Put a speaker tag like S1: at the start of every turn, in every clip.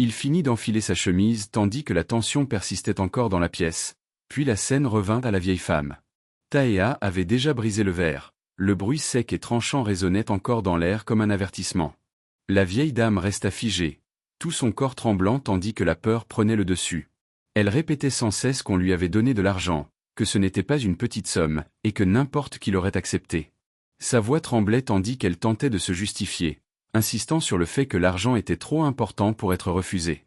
S1: Il finit d'enfiler sa chemise tandis que la tension persistait encore dans la pièce, puis la scène revint à la vieille femme. Taea avait déjà brisé le verre, le bruit sec et tranchant résonnait encore dans l'air comme un avertissement. La vieille dame resta figée, tout son corps tremblant tandis que la peur prenait le dessus. Elle répétait sans cesse qu'on lui avait donné de l'argent, que ce n'était pas une petite somme, et que n'importe qui l'aurait accepté. Sa voix tremblait tandis qu'elle tentait de se justifier, insistant sur le fait que l'argent était trop important pour être refusé.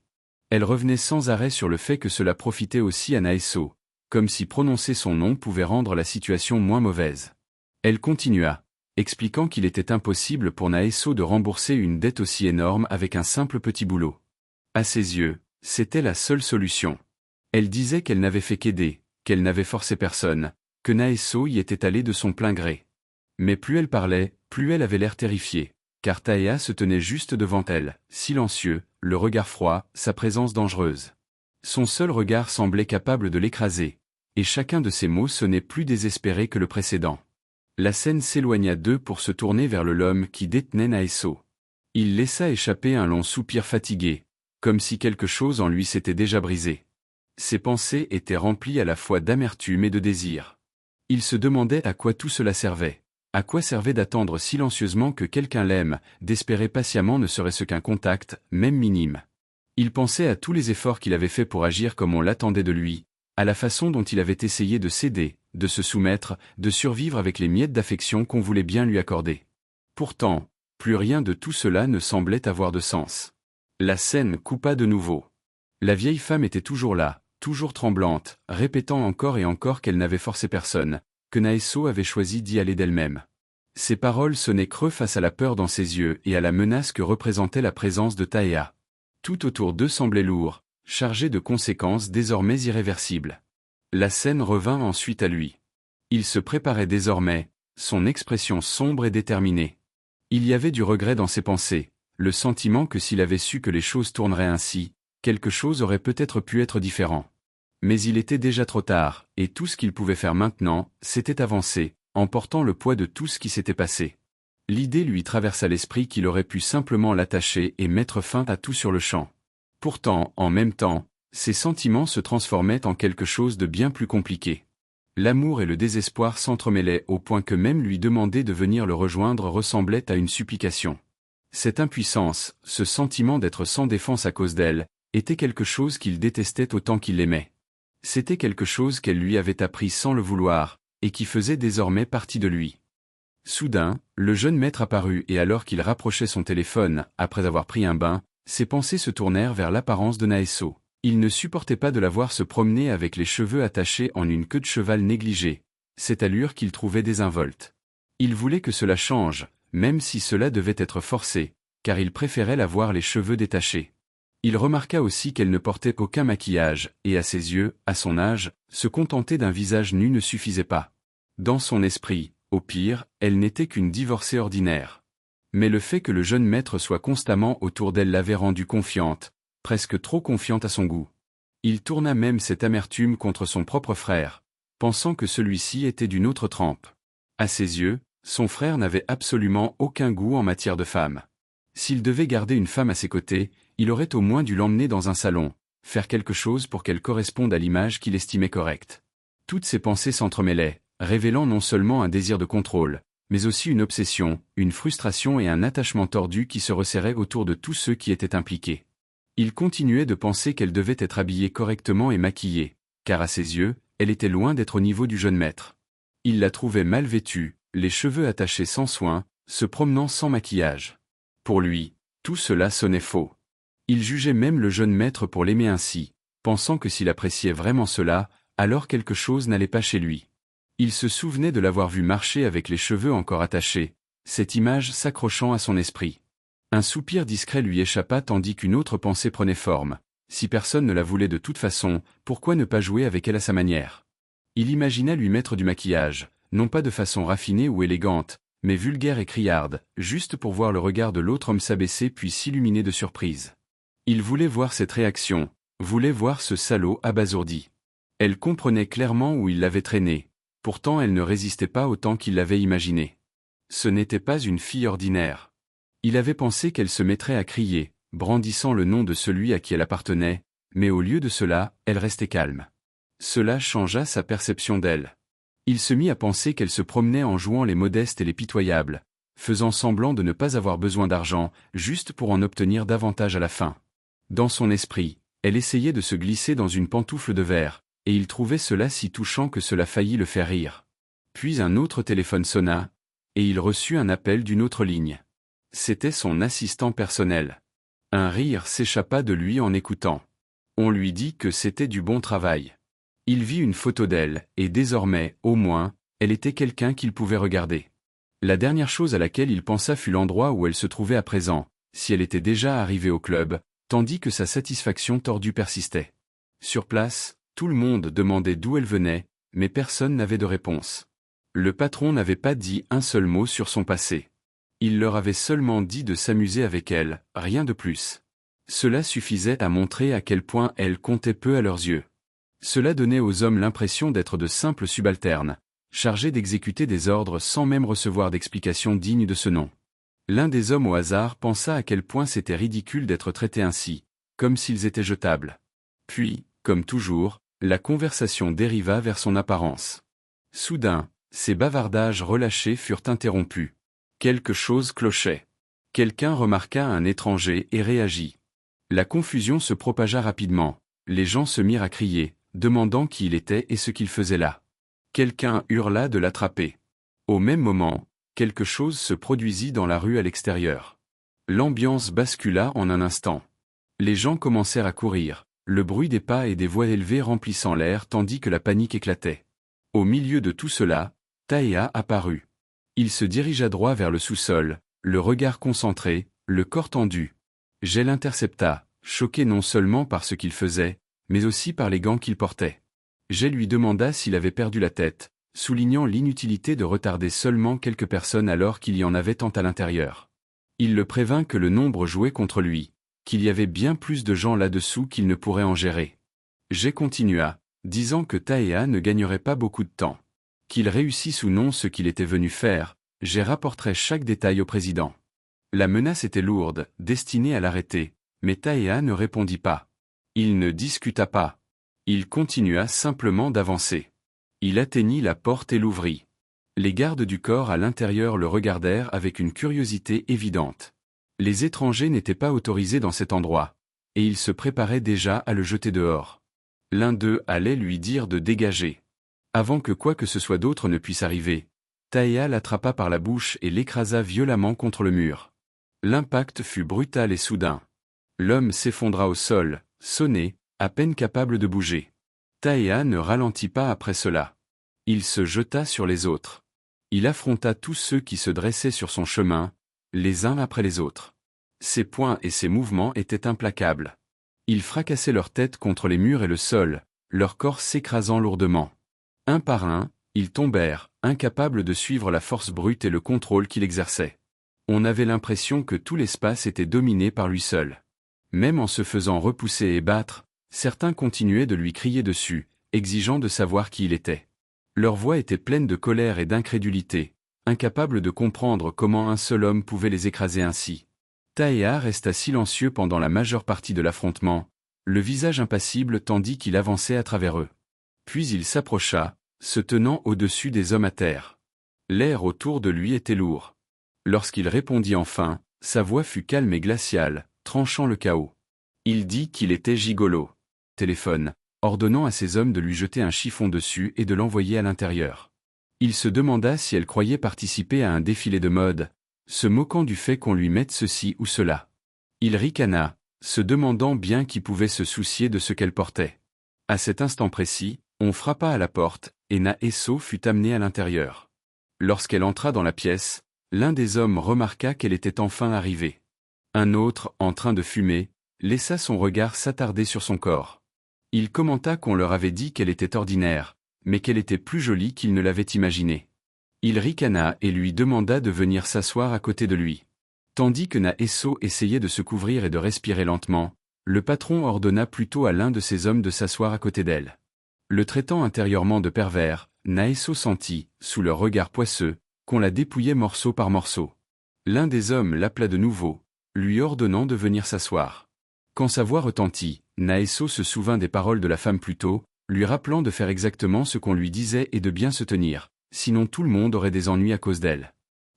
S1: Elle revenait sans arrêt sur le fait que cela profitait aussi à Naeso, comme si prononcer son nom pouvait rendre la situation moins mauvaise. Elle continua, expliquant qu'il était impossible pour Naeso de rembourser une dette aussi énorme avec un simple petit boulot. À ses yeux, c'était la seule solution. Elle disait qu'elle n'avait fait qu'aider, qu'elle n'avait forcé personne, que Naeso y était allé de son plein gré. Mais plus elle parlait, plus elle avait l'air terrifiée, car Taea se tenait juste devant elle, silencieux, le regard froid, sa présence dangereuse. Son seul regard semblait capable de l'écraser, et chacun de ses mots sonnait plus désespéré que le précédent. La scène s'éloigna d'eux pour se tourner vers l'homme qui détenait Naeso. Il laissa échapper un long soupir fatigué, comme si quelque chose en lui s'était déjà brisé. Ses pensées étaient remplies à la fois d'amertume et de désir. Il se demandait à quoi tout cela servait. À quoi servait d'attendre silencieusement que quelqu'un l'aime, d'espérer patiemment ne serait-ce qu'un contact, même minime. Il pensait à tous les efforts qu'il avait faits pour agir comme on l'attendait de lui, à la façon dont il avait essayé de céder, de se soumettre, de survivre avec les miettes d'affection qu'on voulait bien lui accorder. Pourtant, plus rien de tout cela ne semblait avoir de sens. La scène coupa de nouveau. La vieille femme était toujours là, toujours tremblante, répétant encore et encore qu'elle n'avait forcé personne, que Naeso avait choisi d'y aller d'elle-même. Ses paroles sonnaient creux face à la peur dans ses yeux et à la menace que représentait la présence de Taea. Tout autour d'eux semblait lourd, chargé de conséquences désormais irréversibles. La scène revint ensuite à lui. Il se préparait désormais, son expression sombre et déterminée. Il y avait du regret dans ses pensées, le sentiment que s'il avait su que les choses tourneraient ainsi, quelque chose aurait peut-être pu être différent. Mais il était déjà trop tard, et tout ce qu'il pouvait faire maintenant, c'était avancer, en portant le poids de tout ce qui s'était passé. L'idée lui traversa l'esprit qu'il aurait pu simplement l'attacher et mettre fin à tout sur le champ. Pourtant, en même temps, ses sentiments se transformaient en quelque chose de bien plus compliqué. L'amour et le désespoir s'entremêlaient au point que même lui demander de venir le rejoindre ressemblait à une supplication. Cette impuissance, ce sentiment d'être sans défense à cause d'elle, était quelque chose qu'il détestait autant qu'il l'aimait. C'était quelque chose qu'elle lui avait appris sans le vouloir, et qui faisait désormais partie de lui. Soudain, le jeune maître apparut et alors qu'il rapprochait son téléphone, après avoir pris un bain, ses pensées se tournèrent vers l'apparence de Naeso. Il ne supportait pas de la voir se promener avec les cheveux attachés en une queue de cheval négligée, cette allure qu'il trouvait désinvolte. Il voulait que cela change, même si cela devait être forcé, car il préférait la voir les cheveux détachés. Il remarqua aussi qu'elle ne portait aucun maquillage, et à ses yeux, à son âge, se contenter d'un visage nu ne suffisait pas. Dans son esprit, au pire, elle n'était qu'une divorcée ordinaire. Mais le fait que le jeune maître soit constamment autour d'elle l'avait rendue confiante, presque trop confiante à son goût. Il tourna même cette amertume contre son propre frère, pensant que celui-ci était d'une autre trempe. À ses yeux, son frère n'avait absolument aucun goût en matière de femme. S'il devait garder une femme à ses côtés, il aurait au moins dû l'emmener dans un salon, faire quelque chose pour qu'elle corresponde à l'image qu'il estimait correcte. Toutes ses pensées s'entremêlaient, révélant non seulement un désir de contrôle, mais aussi une obsession, une frustration et un attachement tordu qui se resserraient autour de tous ceux qui étaient impliqués. Il continuait de penser qu'elle devait être habillée correctement et maquillée, car à ses yeux, elle était loin d'être au niveau du jeune maître. Il la trouvait mal vêtue, les cheveux attachés sans soin, se promenant sans maquillage. Pour lui, tout cela sonnait faux. Il jugeait même le jeune maître pour l'aimer ainsi, pensant que s'il appréciait vraiment cela, alors quelque chose n'allait pas chez lui. Il se souvenait de l'avoir vu marcher avec les cheveux encore attachés, cette image s'accrochant à son esprit. Un soupir discret lui échappa tandis qu'une autre pensée prenait forme. Si personne ne la voulait de toute façon, pourquoi ne pas jouer avec elle à sa manière? Il imagina lui mettre du maquillage, non pas de façon raffinée ou élégante, mais vulgaire et criarde, juste pour voir le regard de l'autre homme s'abaisser puis s'illuminer de surprise. Il voulait voir cette réaction, voulait voir ce salaud abasourdi. Elle comprenait clairement où il l'avait traîné, pourtant elle ne résistait pas autant qu'il l'avait imaginé. Ce n'était pas une fille ordinaire. Il avait pensé qu'elle se mettrait à crier, brandissant le nom de celui à qui elle appartenait, mais au lieu de cela, elle restait calme. Cela changea sa perception d'elle. Il se mit à penser qu'elle se promenait en jouant les modestes et les pitoyables, faisant semblant de ne pas avoir besoin d'argent, juste pour en obtenir davantage à la fin. Dans son esprit, elle essayait de se glisser dans une pantoufle de verre, et il trouvait cela si touchant que cela faillit le faire rire. Puis un autre téléphone sonna, et il reçut un appel d'une autre ligne. C'était son assistant personnel. Un rire s'échappa de lui en écoutant. On lui dit que c'était du bon travail. Il vit une photo d'elle, et désormais, au moins, elle était quelqu'un qu'il pouvait regarder. La dernière chose à laquelle il pensa fut l'endroit où elle se trouvait à présent, si elle était déjà arrivée au club, tandis que sa satisfaction tordue persistait. Sur place, tout le monde demandait d'où elle venait, mais personne n'avait de réponse. Le patron n'avait pas dit un seul mot sur son passé. Il leur avait seulement dit de s'amuser avec elle, rien de plus. Cela suffisait à montrer à quel point elle comptait peu à leurs yeux. Cela donnait aux hommes l'impression d'être de simples subalternes, chargés d'exécuter des ordres sans même recevoir d'explication digne de ce nom. L'un des hommes au hasard pensa à quel point c'était ridicule d'être traités ainsi, comme s'ils étaient jetables. Puis, comme toujours, la conversation dériva vers son apparence. Soudain, ces bavardages relâchés furent interrompus. Quelque chose clochait. Quelqu'un remarqua un étranger et réagit. La confusion se propagea rapidement, les gens se mirent à crier, demandant qui il était et ce qu'il faisait là. Quelqu'un hurla de l'attraper. Au même moment, quelque chose se produisit dans la rue à l'extérieur. L'ambiance bascula en un instant. Les gens commencèrent à courir, le bruit des pas et des voix élevées remplissant l'air tandis que la panique éclatait. Au milieu de tout cela, Taïa apparut. Il se dirigea droit vers le sous-sol, le regard concentré, le corps tendu. Jay l'intercepta, choqué non seulement par ce qu'il faisait, mais aussi par les gants qu'il portait. Jay lui demanda s'il avait perdu la tête, soulignant l'inutilité de retarder seulement quelques personnes alors qu'il y en avait tant à l'intérieur. Il le prévint que le nombre jouait contre lui, qu'il y avait bien plus de gens là-dessous qu'il ne pourrait en gérer. Jay continua, disant que Taïa ne gagnerait pas beaucoup de temps. Qu'il réussisse ou non ce qu'il était venu faire, Jay rapporterait chaque détail au président. La menace était lourde, destinée à l'arrêter, mais Taïa ne répondit pas. Il ne discuta pas. Il continua simplement d'avancer. Il atteignit la porte et l'ouvrit. Les gardes du corps à l'intérieur le regardèrent avec une curiosité évidente. Les étrangers n'étaient pas autorisés dans cet endroit, et ils se préparaient déjà à le jeter dehors. L'un d'eux allait lui dire de dégager. Avant que quoi que ce soit d'autre ne puisse arriver, Taïa l'attrapa par la bouche et l'écrasa violemment contre le mur. L'impact fut brutal et soudain. L'homme s'effondra au sol, sonné, à peine capable de bouger. Taïa ne ralentit pas après cela. Il se jeta sur les autres. Il affronta tous ceux qui se dressaient sur son chemin, les uns après les autres. Ses poings et ses mouvements étaient implacables. Il fracassait leurs têtes contre les murs et le sol, leur corps s'écrasant lourdement. Un par un, ils tombèrent, incapables de suivre la force brute et le contrôle qu'il exerçait. On avait l'impression que tout l'espace était dominé par lui seul. Même en se faisant repousser et battre, certains continuaient de lui crier dessus, exigeant de savoir qui il était. Leur voix était pleine de colère et d'incrédulité, incapables de comprendre comment un seul homme pouvait les écraser ainsi. Taïa resta silencieux pendant la majeure partie de l'affrontement, le visage impassible tandis qu'il avançait à travers eux. Puis il s'approcha, se tenant au-dessus des hommes à terre. L'air autour de lui était lourd. Lorsqu'il répondit enfin, sa voix fut calme et glaciale, tranchant le chaos. Il dit qu'il était gigolo. Téléphone, ordonnant à ses hommes de lui jeter un chiffon dessus et de l'envoyer à l'intérieur. Il se demanda si elle croyait participer à un défilé de mode, se moquant du fait qu'on lui mette ceci ou cela. Il ricana, se demandant bien qui pouvait se soucier de ce qu'elle portait. À cet instant précis, on frappa à la porte, et Na-Esso fut amenée à l'intérieur. Lorsqu'elle entra dans la pièce, l'un des hommes remarqua qu'elle était enfin arrivée. Un autre, en train de fumer, laissa son regard s'attarder sur son corps. Il commenta qu'on leur avait dit qu'elle était ordinaire, mais qu'elle était plus jolie qu'il ne l'avait imaginé. Il ricana et lui demanda de venir s'asseoir à côté de lui. Tandis que Na-Esso essayait de se couvrir et de respirer lentement, le patron ordonna plutôt à l'un de ses hommes de s'asseoir à côté d'elle. Le traitant intérieurement de pervers, Na-Esso sentit, sous leur regard poisseux, qu'on la dépouillait morceau par morceau. L'un des hommes l'appela de nouveau, lui ordonnant de venir s'asseoir. Quand sa voix retentit, Naeso se souvint des paroles de la femme plus tôt, lui rappelant de faire exactement ce qu'on lui disait et de bien se tenir, sinon tout le monde aurait des ennuis à cause d'elle.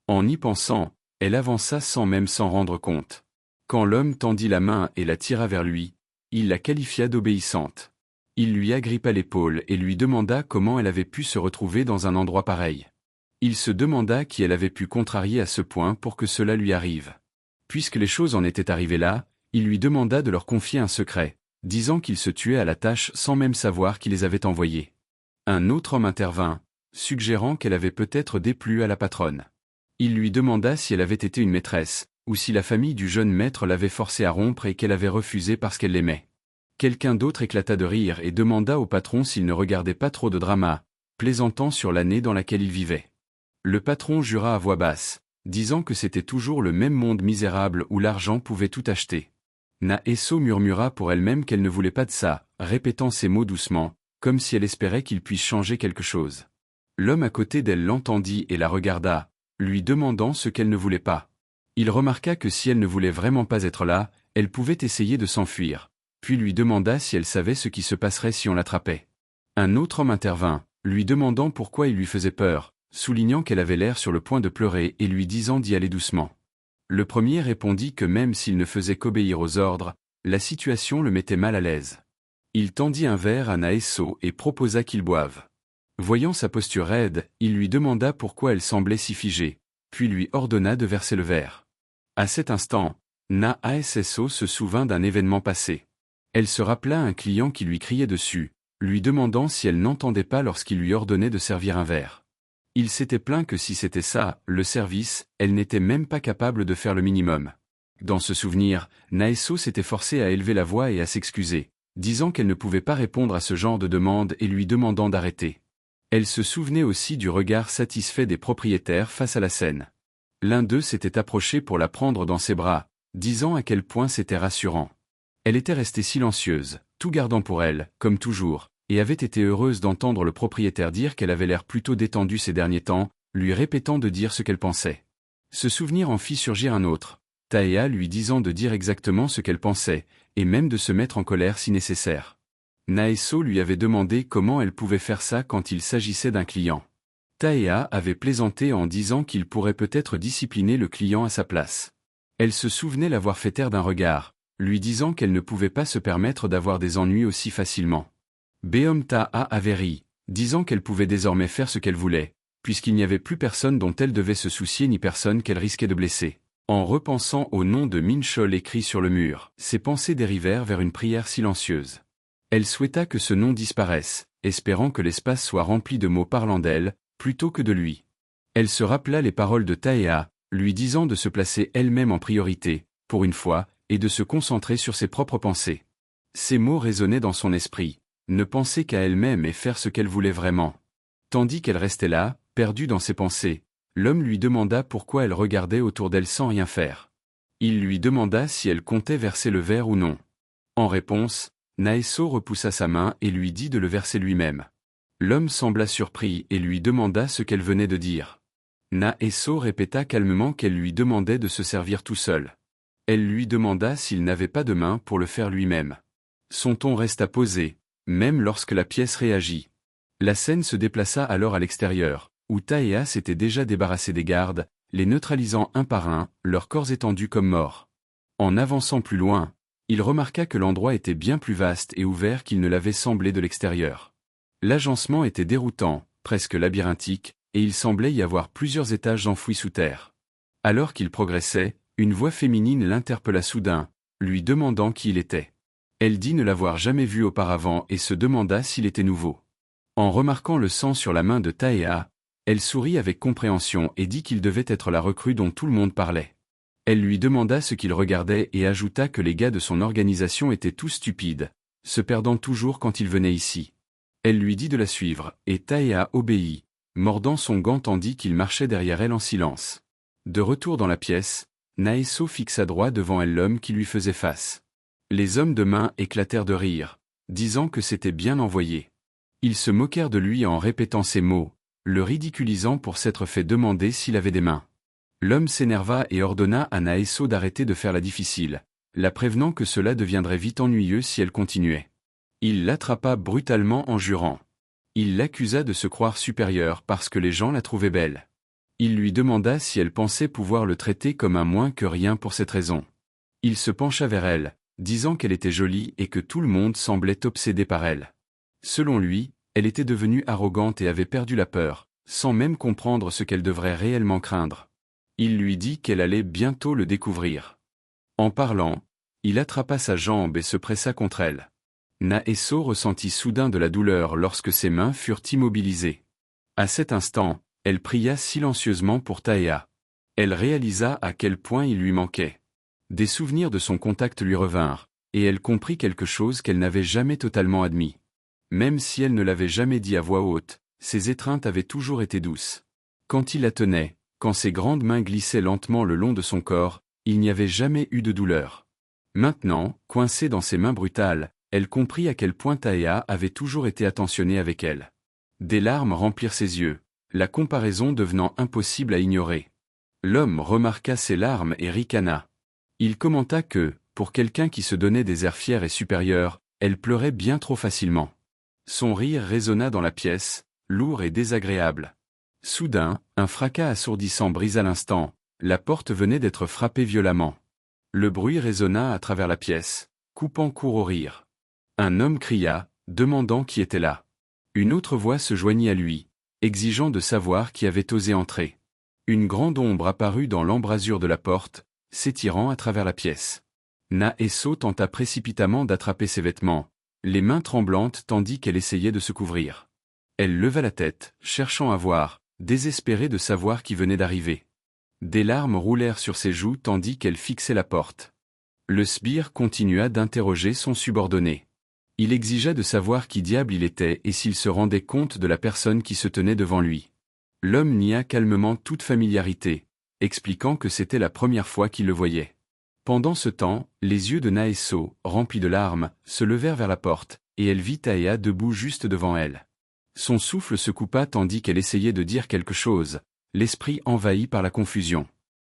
S1: En y pensant, elle avança sans même s'en rendre compte. Quand l'homme tendit la main et la tira vers lui, il la qualifia d'obéissante. Il lui agrippa l'épaule et lui demanda comment elle avait pu se retrouver dans un endroit pareil. Il se demanda qui elle avait pu contrarier à ce point pour que cela lui arrive. Puisque les choses en étaient arrivées là, il lui demanda de leur confier un secret, disant qu'il se tuait à la tâche sans même savoir qui les avait envoyés. Un autre homme intervint, suggérant qu'elle avait peut-être déplu à la patronne. Il lui demanda si elle avait été une maîtresse, ou si la famille du jeune maître l'avait forcée à rompre et qu'elle avait refusé parce qu'elle l'aimait. Quelqu'un d'autre éclata de rire et demanda au patron s'il ne regardait pas trop de drama, plaisantant sur l'année dans laquelle il vivait. Le patron jura à voix basse, disant que c'était toujours le même monde misérable où l'argent pouvait tout acheter. Naeso murmura pour elle-même qu'elle ne voulait pas de ça, répétant ces mots doucement, comme si elle espérait qu'il puisse changer quelque chose. L'homme à côté d'elle l'entendit et la regarda, lui demandant ce qu'elle ne voulait pas. Il remarqua que si elle ne voulait vraiment pas être là, elle pouvait essayer de s'enfuir, puis lui demanda si elle savait ce qui se passerait si on l'attrapait. Un autre homme intervint, lui demandant pourquoi il lui faisait peur, soulignant qu'elle avait l'air sur le point de pleurer et lui disant d'y aller doucement. Le premier répondit que même s'il ne faisait qu'obéir aux ordres, la situation le mettait mal à l'aise. Il tendit un verre à Naeso et proposa qu'il boive. Voyant sa posture raide, il lui demanda pourquoi elle semblait si figée, puis lui ordonna de verser le verre. À cet instant, Naeso se souvint d'un événement passé. Elle se rappela un client qui lui criait dessus, lui demandant si elle n'entendait pas lorsqu'il lui ordonnait de servir un verre. Il s'était plaint que si c'était ça, le service, elle n'était même pas capable de faire le minimum. Dans ce souvenir, Naeso s'était forcée à élever la voix et à s'excuser, disant qu'elle ne pouvait pas répondre à ce genre de demande et lui demandant d'arrêter. Elle se souvenait aussi du regard satisfait des propriétaires face à la scène. L'un d'eux s'était approché pour la prendre dans ses bras, disant à quel point c'était rassurant. Elle était restée silencieuse, tout gardant pour elle, comme toujours, et avait été heureuse d'entendre le propriétaire dire qu'elle avait l'air plutôt détendue ces derniers temps, lui répétant de dire ce qu'elle pensait. Ce souvenir en fit surgir un autre, Taea lui disant de dire exactement ce qu'elle pensait, et même de se mettre en colère si nécessaire. Naeso lui avait demandé comment elle pouvait faire ça quand il s'agissait d'un client. Taea avait plaisanté en disant qu'il pourrait peut-être discipliner le client à sa place. Elle se souvenait l'avoir fait taire d'un regard, lui disant qu'elle ne pouvait pas se permettre d'avoir des ennuis aussi facilement. Beomtaa avait ri, disant qu'elle pouvait désormais faire ce qu'elle voulait, puisqu'il n'y avait plus personne dont elle devait se soucier ni personne qu'elle risquait de blesser. En repensant au nom de Minchol écrit sur le mur, ses pensées dérivèrent vers une prière silencieuse. Elle souhaita que ce nom disparaisse, espérant que l'espace soit rempli de mots parlant d'elle, plutôt que de lui. Elle se rappela les paroles de Taea, lui disant de se placer elle-même en priorité, pour une fois, et de se concentrer sur ses propres pensées. Ces mots résonnaient dans son esprit, ne penser qu'à elle-même et faire ce qu'elle voulait vraiment. Tandis qu'elle restait là, perdue dans ses pensées, l'homme lui demanda pourquoi elle regardait autour d'elle sans rien faire. Il lui demanda si elle comptait verser le verre ou non. En réponse, Naeso repoussa sa main et lui dit de le verser lui-même. L'homme sembla surpris et lui demanda ce qu'elle venait de dire. Naeso répéta calmement qu'elle lui demandait de se servir tout seul. Elle lui demanda s'il n'avait pas de main pour le faire lui-même. Son ton resta posé, même lorsque la pièce réagit. La scène se déplaça alors à l'extérieur, où Taea s'était déjà débarrassé des gardes, les neutralisant un par un, leurs corps étendus comme morts. En avançant plus loin, il remarqua que l'endroit était bien plus vaste et ouvert qu'il ne l'avait semblé de l'extérieur. L'agencement était déroutant, presque labyrinthique, et il semblait y avoir plusieurs étages enfouis sous terre. Alors qu'il progressait, une voix féminine l'interpella soudain, lui demandant qui il était. Elle dit ne l'avoir jamais vu auparavant et se demanda s'il était nouveau. En remarquant le sang sur la main de Taea, elle sourit avec compréhension et dit qu'il devait être la recrue dont tout le monde parlait. Elle lui demanda ce qu'il regardait et ajouta que les gars de son organisation étaient tous stupides, se perdant toujours quand ils venaient ici. Elle lui dit de la suivre, et Taea obéit, mordant son gant tandis qu'il marchait derrière elle en silence. De retour dans la pièce, Naeso fixa droit devant elle l'homme qui lui faisait face. Les hommes de main éclatèrent de rire, disant que c'était bien envoyé. Ils se moquèrent de lui en répétant ces mots, le ridiculisant pour s'être fait demander s'il avait des mains. L'homme s'énerva et ordonna à Naeso d'arrêter de faire la difficile, la prévenant que cela deviendrait vite ennuyeux si elle continuait. Il l'attrapa brutalement en jurant. Il l'accusa de se croire supérieure parce que les gens la trouvaient belle. Il lui demanda si elle pensait pouvoir le traiter comme un moins que rien pour cette raison. Il se pencha vers elle, disant qu'elle était jolie et que tout le monde semblait obsédé par elle. Selon lui, elle était devenue arrogante et avait perdu la peur, sans même comprendre ce qu'elle devrait réellement craindre. Il lui dit qu'elle allait bientôt le découvrir. En parlant, il attrapa sa jambe et se pressa contre elle. Naeso ressentit soudain de la douleur lorsque ses mains furent immobilisées. À cet instant, elle pria silencieusement pour Taea. Elle réalisa à quel point il lui manquait. Des souvenirs de son contact lui revinrent, et elle comprit quelque chose qu'elle n'avait jamais totalement admis. Même si elle ne l'avait jamais dit à voix haute, ses étreintes avaient toujours été douces. Quand il la tenait, quand ses grandes mains glissaient lentement le long de son corps, il n'y avait jamais eu de douleur. Maintenant, coincée dans ses mains brutales, elle comprit à quel point Taea avait toujours été attentionnée avec elle. Des larmes remplirent ses yeux, la comparaison devenant impossible à ignorer. L'homme remarqua ces larmes et ricana. Il commenta que, pour quelqu'un qui se donnait des airs fiers et supérieurs, elle pleurait bien trop facilement. Son rire résonna dans la pièce, lourd et désagréable. Soudain, un fracas assourdissant brisa l'instant, la porte venait d'être frappée violemment. Le bruit résonna à travers la pièce, coupant court au rire. Un homme cria, demandant qui était là. Une autre voix se joignit à lui, exigeant de savoir qui avait osé entrer. Une grande ombre apparut dans l'embrasure de la porte, s'étirant à travers la pièce. Naeso tenta précipitamment d'attraper ses vêtements, les mains tremblantes tandis qu'elle essayait de se couvrir. Elle leva la tête, cherchant à voir, désespérée de savoir qui venait d'arriver. Des larmes roulèrent sur ses joues tandis qu'elle fixait la porte. Le sbire continua d'interroger son subordonné. Il exigea de savoir qui diable il était et s'il se rendait compte de la personne qui se tenait devant lui. L'homme nia calmement toute familiarité, expliquant que c'était la première fois qu'il le voyait. Pendant ce temps, les yeux de Naeso, remplis de larmes, se levèrent vers la porte, et elle vit Taea debout juste devant elle. Son souffle se coupa tandis qu'elle essayait de dire quelque chose, l'esprit envahi par la confusion.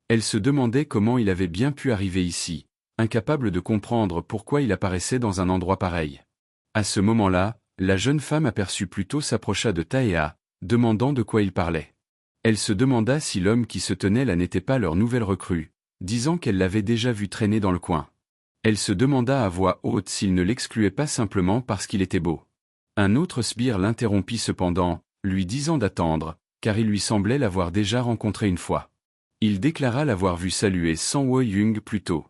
S1: Elle se demandait comment il avait bien pu arriver ici, incapable de comprendre pourquoi il apparaissait dans un endroit pareil. À ce moment-là, la jeune femme aperçue plus tôt s'approcha de Taea, demandant de quoi il parlait. Elle se demanda si l'homme qui se tenait là n'était pas leur nouvelle recrue, disant qu'elle l'avait déjà vu traîner dans le coin. Elle se demanda à voix haute s'il ne l'excluait pas simplement parce qu'il était beau. Un autre sbire l'interrompit cependant, lui disant d'attendre, car il lui semblait l'avoir déjà rencontré une fois. Il déclara l'avoir vu saluer Sang Wo-Yung plus tôt.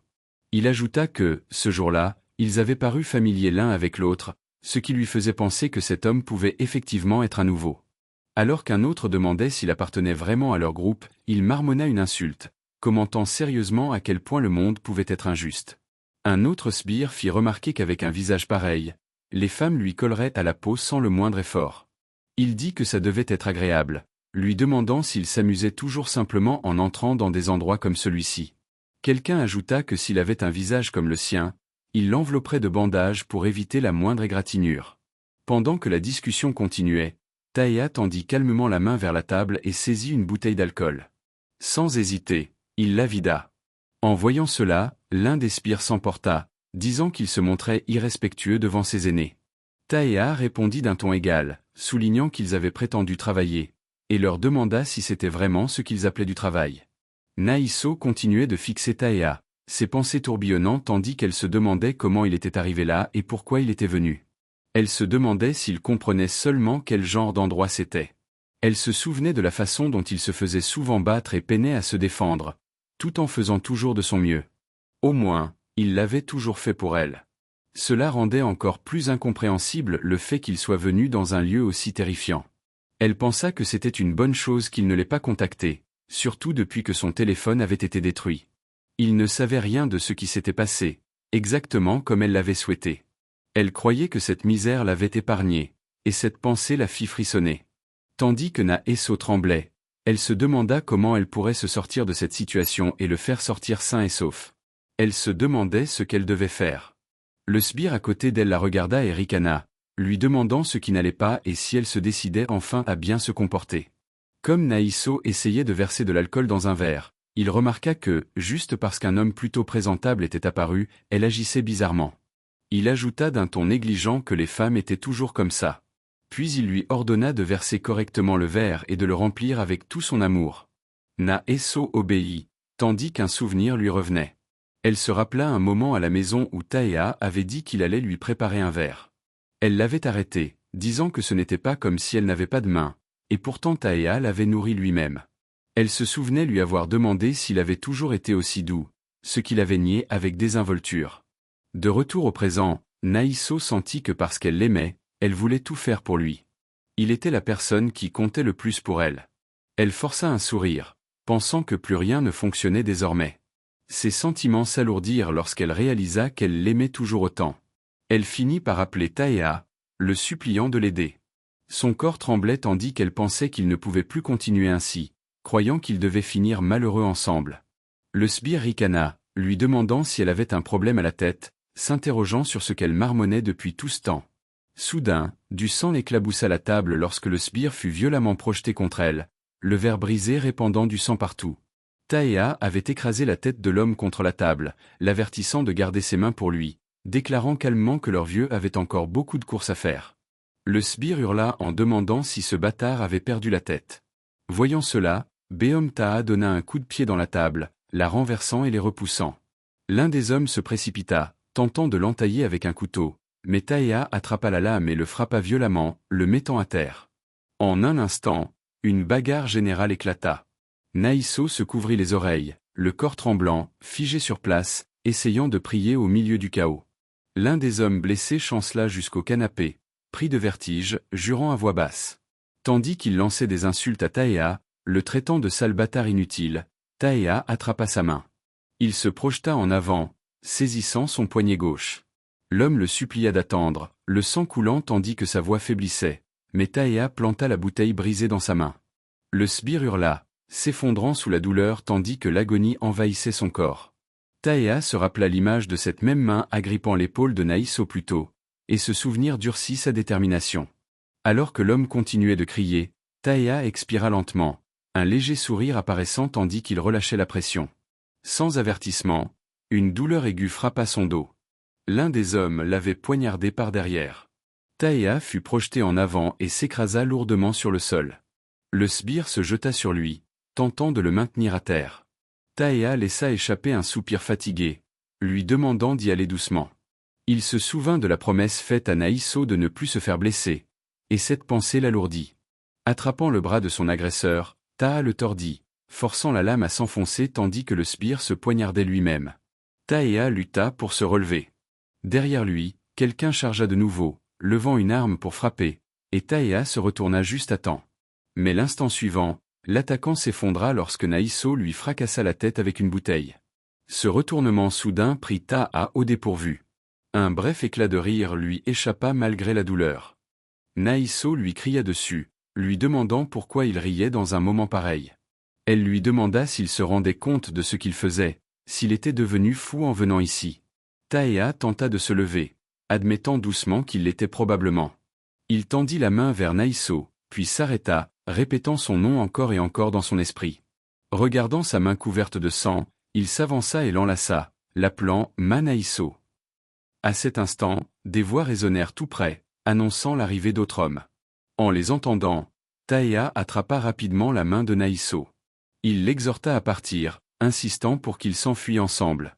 S1: Il ajouta que, ce jour-là, ils avaient paru familiers l'un avec l'autre, ce qui lui faisait penser que cet homme pouvait effectivement être un nouveau. Alors qu'un autre demandait s'il appartenait vraiment à leur groupe, il marmonna une insulte, commentant sérieusement à quel point le monde pouvait être injuste. Un autre sbire fit remarquer qu'avec un visage pareil, les femmes lui colleraient à la peau sans le moindre effort. Il dit que ça devait être agréable, lui demandant s'il s'amusait toujours simplement en entrant dans des endroits comme celui-ci. Quelqu'un ajouta que s'il avait un visage comme le sien, il l'envelopperait de bandages pour éviter la moindre égratignure. Pendant que la discussion continuait, Taea tendit calmement la main vers la table et saisit une bouteille d'alcool. Sans hésiter, il la vida. En voyant cela, l'un des sbires s'emporta, disant qu'il se montrait irrespectueux devant ses aînés. Taea répondit d'un ton égal, soulignant qu'ils avaient prétendu travailler, et leur demanda si c'était vraiment ce qu'ils appelaient du travail. Naeso continuait de fixer Taea, ses pensées tourbillonnant tandis qu'elle se demandait comment il était arrivé là et pourquoi il était venu. Elle se demandait s'il comprenait seulement quel genre d'endroit c'était. Elle se souvenait de la façon dont il se faisait souvent battre et peinait à se défendre, tout en faisant toujours de son mieux. Au moins, il l'avait toujours fait pour elle. Cela rendait encore plus incompréhensible le fait qu'il soit venu dans un lieu aussi terrifiant. Elle pensa que c'était une bonne chose qu'il ne l'ait pas contacté, surtout depuis que son téléphone avait été détruit. Il ne savait rien de ce qui s'était passé, exactement comme elle l'avait souhaité. Elle croyait que cette misère l'avait épargnée, et cette pensée la fit frissonner. Tandis que Naeso tremblait, elle se demanda comment elle pourrait se sortir de cette situation et le faire sortir sain et sauf. Elle se demandait ce qu'elle devait faire. Le sbire à côté d'elle la regarda et ricana, lui demandant ce qui n'allait pas et si elle se décidait enfin à bien se comporter. Comme Naeso essayait de verser de l'alcool dans un verre, Il remarqua que, juste parce qu'un homme plutôt présentable était apparu, elle agissait bizarrement. Il ajouta d'un ton négligent que les femmes étaient toujours comme ça. Puis il lui ordonna de verser correctement le verre et de le remplir avec tout son amour. Na-eso obéit, tandis qu'un souvenir lui revenait. Elle se rappela un moment à la maison où Taea avait dit qu'il allait lui préparer un verre. Elle l'avait arrêté, disant que ce n'était pas comme si elle n'avait pas de main, et pourtant Taea l'avait nourri lui-même. Elle se souvenait lui avoir demandé s'il avait toujours été aussi doux, ce qu'il avait nié avec désinvolture. De retour au présent, Naïso sentit que parce qu'elle l'aimait, elle voulait tout faire pour lui. Il était la personne qui comptait le plus pour elle. Elle força un sourire, pensant que plus rien ne fonctionnait désormais. Ses sentiments s'alourdirent lorsqu'elle réalisa qu'elle l'aimait toujours autant. Elle finit par appeler Taea, le suppliant de l'aider. Son corps tremblait tandis qu'elle pensait qu'il ne pouvait plus continuer ainsi, croyant qu'ils devaient finir malheureux ensemble. Le sbire ricana, lui demandant si elle avait un problème à la tête, s'interrogeant sur ce qu'elle marmonnait depuis tout ce temps. Soudain, du sang éclaboussa la table lorsque le sbire fut violemment projeté contre elle, le verre brisé répandant du sang partout. Taea avait écrasé la tête de l'homme contre la table, l'avertissant de garder ses mains pour lui, déclarant calmement que leur vieux avait encore beaucoup de courses à faire. Le sbire hurla en demandant si ce bâtard avait perdu la tête. Voyant cela, Beomtaha donna un coup de pied dans la table, la renversant et les repoussant. L'un des hommes se précipita, tentant de l'entailler avec un couteau, mais Taea attrapa la lame et le frappa violemment, le mettant à terre. En un instant, une bagarre générale éclata. Naïso se couvrit les oreilles, le corps tremblant, figé sur place, essayant de prier au milieu du chaos. L'un des hommes blessés chancela jusqu'au canapé, pris de vertige, jurant à voix basse. Tandis qu'il lançait des insultes à Taea, le traitant de sale bâtard inutile, Taea attrapa sa main. Il se projeta en avant, saisissant son poignet gauche. L'homme le supplia d'attendre, le sang coulant tandis que sa voix faiblissait, mais Taea planta la bouteille brisée dans sa main. Le sbire hurla, s'effondrant sous la douleur tandis que l'agonie envahissait son corps. Taea se rappela l'image de cette même main agrippant l'épaule de Naïso plus tôt, et ce souvenir durcit sa détermination. Alors que l'homme continuait de crier, Taea expira lentement, un léger sourire apparaissant tandis qu'il relâchait la pression. Sans avertissement, une douleur aiguë frappa son dos. L'un des hommes l'avait poignardé par derrière. Taea fut projeté en avant et s'écrasa lourdement sur le sol. Le sbire se jeta sur lui, tentant de le maintenir à terre. Taea laissa échapper un soupir fatigué, lui demandant d'y aller doucement. Il se souvint de la promesse faite à Naïso de ne plus se faire blesser, et cette pensée l'alourdit. Attrapant le bras de son agresseur, Taha le tordit, forçant la lame à s'enfoncer tandis que le sbire se poignardait lui-même. Taea lutta pour se relever. Derrière lui, quelqu'un chargea de nouveau, levant une arme pour frapper, et Taea se retourna juste à temps. Mais l'instant suivant, l'attaquant s'effondra lorsque Naïso lui fracassa la tête avec une bouteille. Ce retournement soudain prit Taha au dépourvu. Un bref éclat de rire lui échappa malgré la douleur. Naïso lui cria dessus, lui demandant pourquoi il riait dans un moment pareil. Elle lui demanda s'il se rendait compte de ce qu'il faisait, s'il était devenu fou en venant ici. Taea tenta de se lever, admettant doucement qu'il l'était probablement. Il tendit la main vers Naïso, puis s'arrêta, répétant son nom encore et encore dans son esprit. Regardant sa main couverte de sang, il s'avança et l'enlaça, l'appelant Naïso. À cet instant, des voix résonnèrent tout près, annonçant l'arrivée d'autres hommes. En les entendant, Taea attrapa rapidement la main de Naïso. Il l'exhorta à partir, insistant pour qu'ils s'enfuient ensemble.